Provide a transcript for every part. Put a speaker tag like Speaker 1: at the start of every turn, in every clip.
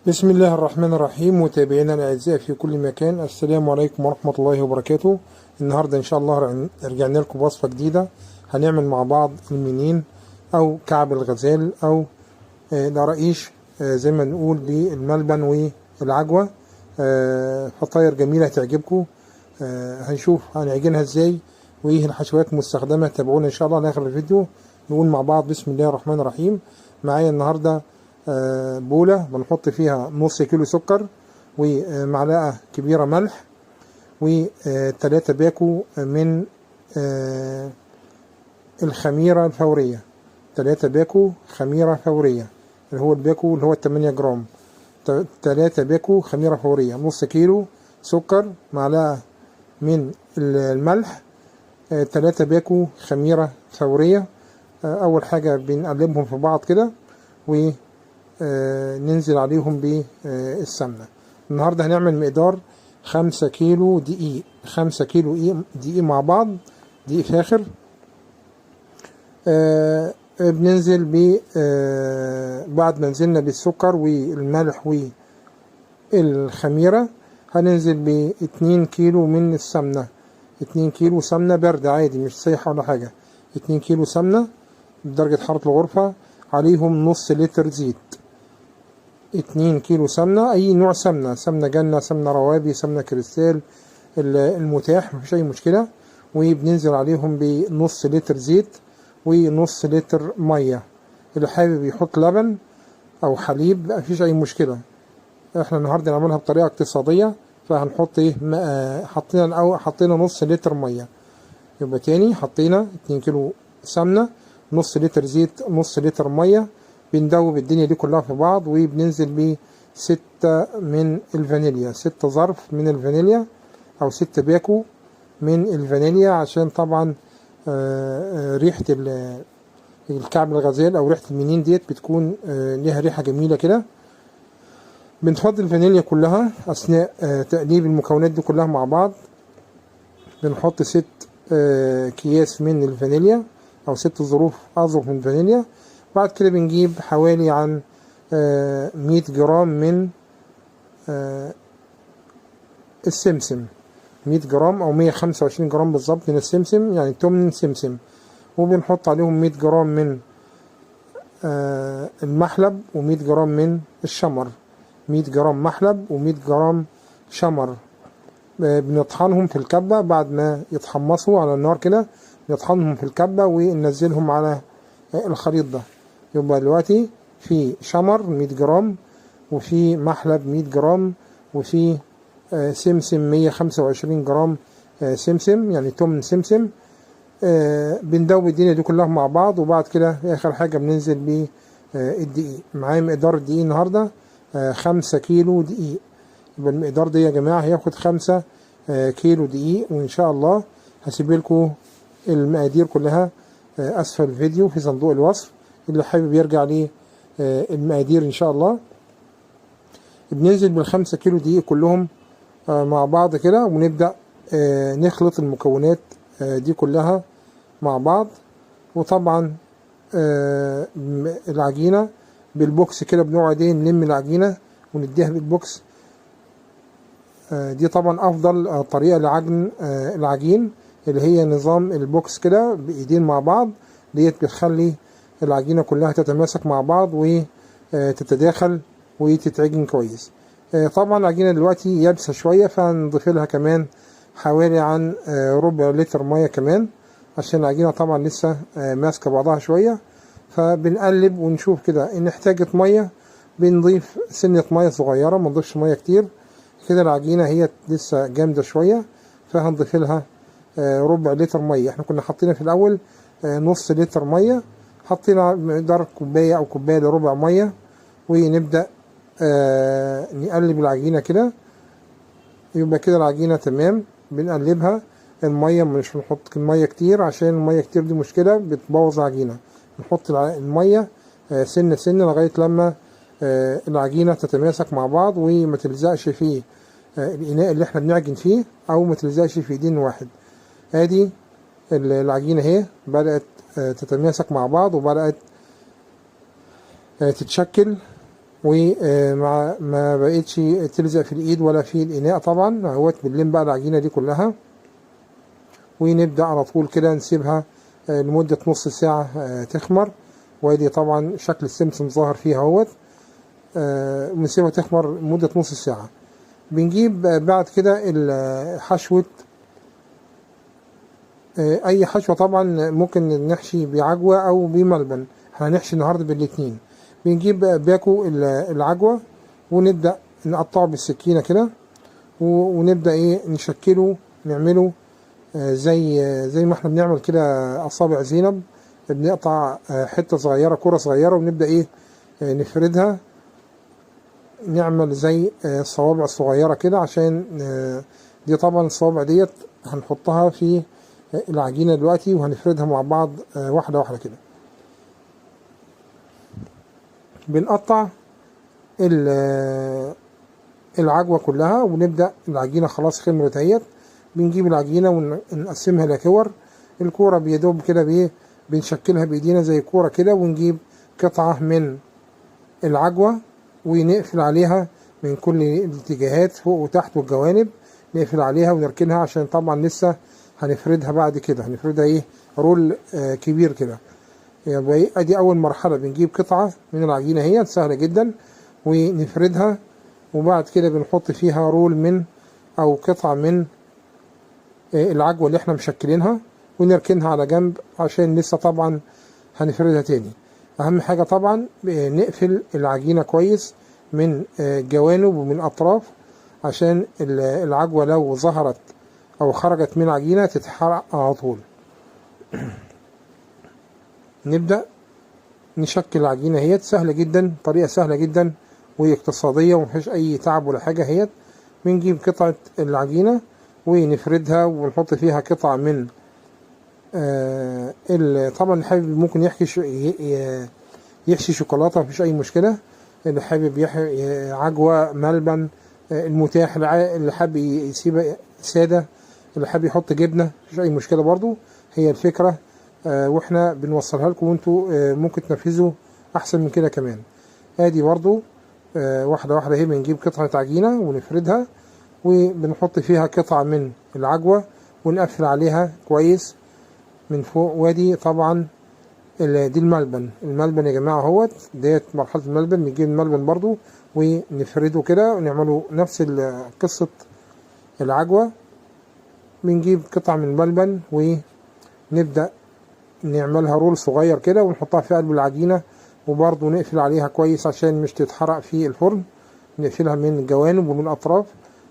Speaker 1: بسم الله الرحمن الرحيم. متابعينا الأعزاء في كل مكان، السلام عليكم ورحمة الله وبركاته. النهاردة إن شاء الله رجعنا لكم بوصفة جديدة. هنعمل مع بعض المنين أو كعب الغزال أو القراقيش، زي ما نقول بالملبن والعجوة. فطاير جميلة هتعجبكم. هنشوف هنعجنها ازاي وايه الحشوات المستخدمة. تابعونا إن شاء الله لآخر الفيديو. نقول مع بعض بسم الله الرحمن الرحيم. معايا النهاردة بولة بنحط فيها نص كيلو سكر ومعلقة كبيرة ملح و3 باكو من الخميرة الفورية. 3 باكو خميرة فورية اللي هو الباكو اللي هو 8 جرام. 3 باكو خميرة فورية، نص كيلو سكر، معلقة من الملح، 3 باكو خميرة فورية. أول حاجة بنقلبهم في بعض كده وننزل عليهم بالسمنة. النهاردة هنعمل مقدار 5 كيلو دقيق. 5 كيلو دقيق مع بعض، دقيق فاخر. بننزل بعد ما نزلنا بالسكر والملح والخميرة هننزل ب2 كيلو من السمنة. 2 كيلو سمنة باردة عادي، مش سايحة ولا حاجة. 2 كيلو سمنة بدرجة حرارة الغرفة، عليهم نص لتر زيت. 2 كيلو سمنة، أي نوع سمنة، سمنة جنة، سمنة روابي، سمنة كريستال، المتاح، مفيش أي مشكلة. وبننزل عليهم بنص لتر زيت ونص لتر مية. اللي حابب يحط لبن أو حليب مفيش أي مشكلة. احنا النهاردة نعملها بطريقة اقتصادية، فهنحط حطينا نص لتر مية. يبقى تاني حطينا 2 كيلو سمنة، نص لتر زيت، نص لتر مية. بندوب الدنيا دي كلها في بعض وبننزل ب6 من الفانيليا، 6 ظرف من الفانيليا أو 6 باكو من الفانيليا، عشان طبعا ريحة الكعب الغزال أو ريحة المنين ديت بتكون ليها ريحة جميلة كده. بنفضي الفانيليا كلها أثناء تقليب المكونات دي كلها مع بعض. بنحط 6 أكياس من الفانيليا أو 6 أظرف من الفانيليا. بعد كده بنجيب حوالي عن 100 جرام من السمسم، 100 جرام أو 125 جرام بالظبط من السمسم، يعني تمن سمسم. وبنحط عليهم 100 جرام من المحلب و100 جرام من الشمر. 100 جرام محلب و100 جرام شمر. بنطحنهم في الكبة بعد ما يتحمصوا على النار كده، نطحنهم في الكبة وننزلهم على الخليط ده. يبقى دلوقتي في شمر 100 جرام، وفي محلب 100 جرام، وفي سمسم 125 جرام سمسم، يعني تمن سمسم. بندوب الدنيا دي كلها مع بعض. وبعد كده آخر حاجة بننزل بالدقيق. معايا مقدار الدقيق النهاردة 5 كيلو دقيق. يبقى المقدار ده يا جماعة هياخد 5 كيلو دقيق. وإن شاء الله هسيب لكم المقادير كلها أسفل الفيديو في صندوق الوصف، اللي حابب يرجع ليه المقادير إن شاء الله. بننزل بال5 كيلو دقيق كلهم مع بعض كده، ونبدأ نخلط المكونات دي كلها مع بعض. وطبعا العجينة بالبوكس كده، بنقعد نلم العجينة ونديها بالبوكس. دي طبعا أفضل طريقة لعجن العجين، اللي هي نظام البوكس كده بإيدين مع بعض. ديت بتخلي العجينة كلها تتماسك مع بعض وتتداخل وتتعجن كويس. طبعا العجينة دلوقتي يابسة شوية، فهنضيف لها كمان حوالي عن ربع لتر مية كمان، عشان العجينة طبعا لسه ماسكة بعضها شوية. فبنقلب ونشوف كده إن احتاجت مية بنضيف سنة مية صغيرة، منضيفش مية كتير كده. العجينة هي لسه جامدة شوية، فهنضيف لها ربع لتر مية. احنا كنا حاطين في الأول نص لتر مية، حطينا مقدار كوباية أو كوباية لربع مية. ونبدأ نقلب العجينة كده. يبقى كده العجينة تمام. بنقلبها. المية مش بنحط المية كتير، عشان المية كتير دي مشكلة بتبوظ العجينة. نحط المية سنة سنة لغاية لما العجينة تتماسك مع بعض وما تلزقش في الإناء اللي احنا بنعجن فيه، أو ما تلزقش في ايدين واحد. ادي العجينة اهي بدأت تتماسك مع بعض، وبدأت تتشكل ومع ما بقتش تلزق في الايد ولا في الاناء طبعا اهوت. بنلم بقى العجينة دي كلها ونبدأ على طول كده نسيبها لمدة نص ساعة تخمر. وادي طبعا شكل السمسم ظاهر فيها اهوت. ونسيبها تخمر لمدة نص ساعة. بنجيب بعد كده حشوة، اي حشوة طبعا ممكن نحشي بعجوة او بملبن. احنا هنحشي النهاردة بالاتنين. بنجيب باكو العجوة ونبدأ نقطعه بالسكينة كده ونبدأ نشكله نعمله زي ما احنا بنعمل كده اصابع زينب. بنقطع حتة صغيرة، كرة صغيرة، ونبدأ نفردها، نعمل زي الصوابع الصغيرة كده، عشان دي طبعا الصوابع ديت هنحطها في العجينة دلوقتي وهنفردها مع بعض واحدة واحدة كده. بنقطع العجوة كلها ونبدأ العجينة خلاص خمرت اهيت. بنجيب العجينة ونقسمها لكور. الكورة بيدوب كده بنشكلها بايدينا زي كورة كده، ونجيب قطعة من العجوة ونقفل عليها من كل الاتجاهات فوق وتحت والجوانب. نقفل عليها ونركنها عشان طبعا لسه هنفردها بعد كده. هنفردها رول كبير كده. يبقى ادي اول مرحلة. بنجيب قطعة من العجينة هي سهلة جدا ونفردها، وبعد كده بنحط فيها رول او قطعة من العجوة اللي احنا مشكلينها ونركنها على جنب عشان لسه طبعا هنفردها تاني. اهم حاجة طبعا نقفل العجينة كويس من جوانب ومن اطراف، عشان العجوة لو ظهرت او خرجت من العجينة تتحرق على طول. نبدأ نشكل العجينة هيت. سهلة جدا، طريقة سهلة جدا واقتصادية ومفيش اي تعب ولا حاجة هيت. بنجيب قطعة العجينة ونفردها ونحط فيها قطع من طبعا اللي حابب ممكن يحشي شوكولاتة، مفيش اي مشكلة. اللي حابب عجوة، ملبن، المتاح. اللي حابب يسيبها سادة، اللي حابب يحط جبنة، مفيش اي مشكلة برضو. هي الفكرة واحنا بنوصلها لكم، وانتوا ممكن تنفذوا احسن من كده كمان. ادي برضو واحدة واحدة اهي. بنجيب قطعة عجينة ونفردها وبنحط فيها قطعة من العجوة ونقفل عليها كويس من فوق. وادي طبعا دي الملبن يا جماعة اهوت. ديت مرحلة الملبن. نجيب الملبن برضو ونفرده كده ونعمله نفس قصة العجوة. بنجيب قطعة من الملبن ونبدأ نعملها رول صغير كده ونحطها في قلب العجينة، وبرضو نقفل عليها كويس عشان مش تتحرق في الفرن. نقفلها من الجوانب ومن الأطراف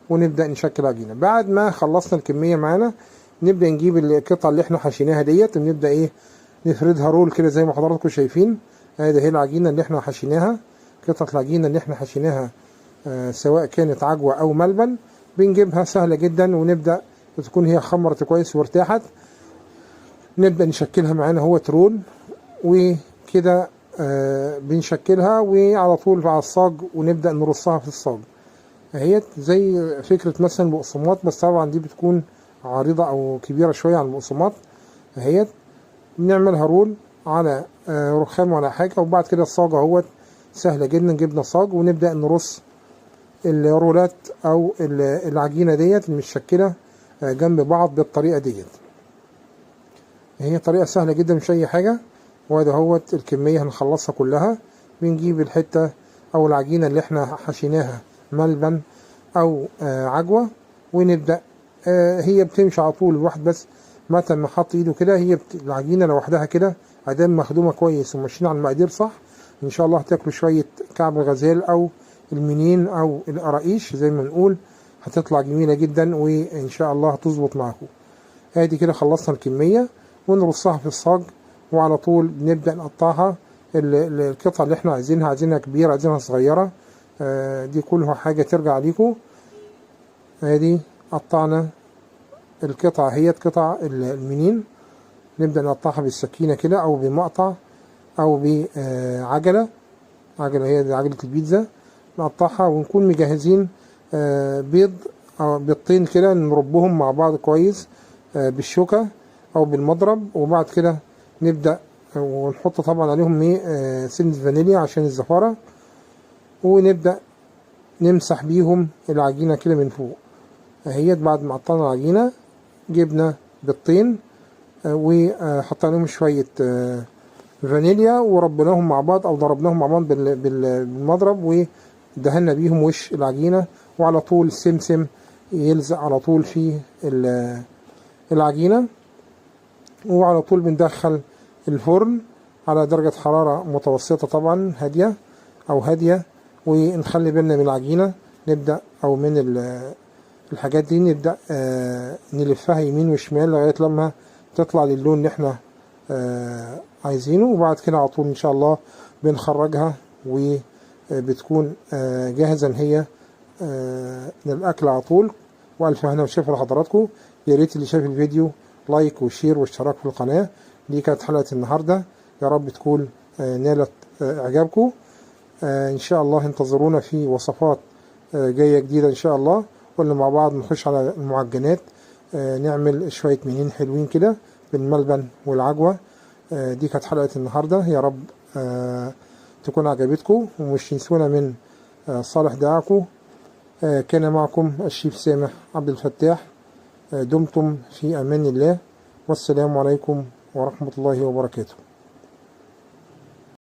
Speaker 1: ونبدأ نشكل عجينة. بعد ما خلصنا الكمية معانا نبدأ نجيب القطعة اللي احنا حشيناها ديت ونبدأ نفردها رول كده زي ما حضراتكم شايفين. هذه هي العجينة اللي احنا حشيناها. قطعة العجينة اللي احنا حشيناها سواء كانت عجوة أو ملبن بنجيبها سهلة جدا، ونبدأ تكون هي خمرت كويس وارتاحت. نبدأ نشكلها معانا هو رول وكده. بنشكلها وعلى طول على الصاج ونبدأ نرصها في الصاج. اهيت زي فكرة مثلا البقسماط، بس طبعا دي بتكون عريضة او كبيرة شوية عن البقسماط. اهيت بنعملها رول على رخام ولا حاجة، وبعد كده الصاج اهوت سهلة جدا. جبنا صاج ونبدأ نرص الرولات او العجينة ديت المشكلة جنب بعض بالطريقة ديت. هي طريقة سهلة جدا مش اي حاجة. وده هوت الكمية هنخلصها كلها. بنجيب الحتة او العجينة اللي احنا حشيناها ملبن او عجوة ونبدأ هي بتمشي على طول. الواحد بس متى ما حط ايده كده هي العجينة لوحدها كده ادام مخدومة كويس وماشيين على المقادير صح، ان شاء الله هتاكلوا شوية كعب الغزال او المنين او القراقيش زي ما نقول. هتطلع جميلة جدا وان شاء الله هتظبط معاكم. ادي كده خلصنا الكمية ونرصها في الصاج، وعلى طول بنبدأ نقطعها. القطعة اللي احنا عايزينها كبيرة عايزينها صغيرة، دي كلها حاجة ترجع ليكم. ادي قطعنا القطعة هي قطع المنين. نبدأ نقطعها بالسكينة كده او بمقطع او بعجلة. عجلة هي عجلة البيتزا. نقطعها ونكون مجهزين بيض او بيضتين كده نربهم مع بعض كويس بالشوكة او بالمضرب، وبعد كده نبدأ ونحط طبعا عليهم سنة فانيليا عشان الزفارة. ونبدأ نمسح بيهم العجينة كده من فوق اهيت. بعد ما قطعنا العجينة جبنا بيضتين وحطينا لهم شوية فانيليا وربناهم مع بعض او ضربناهم مع بعض بالمضرب ودهنا بيهم وش العجينة، وعلى طول سمسم يلزق على طول في العجينة، وعلى طول بندخل الفرن على درجة حرارة متوسطة طبعا هادية او هادية، ونخلي بالنا من العجينة نبدأ او من الحاجات دي نبدأ نلفها يمين وشمال لغاية لما تطلع للون اللي احنا عايزينه، وبعد كده على طول ان شاء الله بنخرجها وبتكون جاهزة ان هي للأكل على طول. وألف هنا وشفا لحضراتكم. يا ريت اللي شاف الفيديو لايك وشير واشتراك في القناة. دي كانت حلقة النهاردة، يا رب تكون نالت إعجابكم. إن شاء الله انتظرونا في وصفات جاية جديدة إن شاء الله، واللي مع بعض نخش على المعجنات نعمل شوية منين حلوين كده بالملبن والعجوة. دي كانت حلقة النهاردة، يا رب تكون عجبتكم، ومش تنسونا من صالح دعاكم. كان معكم الشيف سامح عبد الفتاح. دمتم في أمان الله، والسلام عليكم ورحمة الله وبركاته.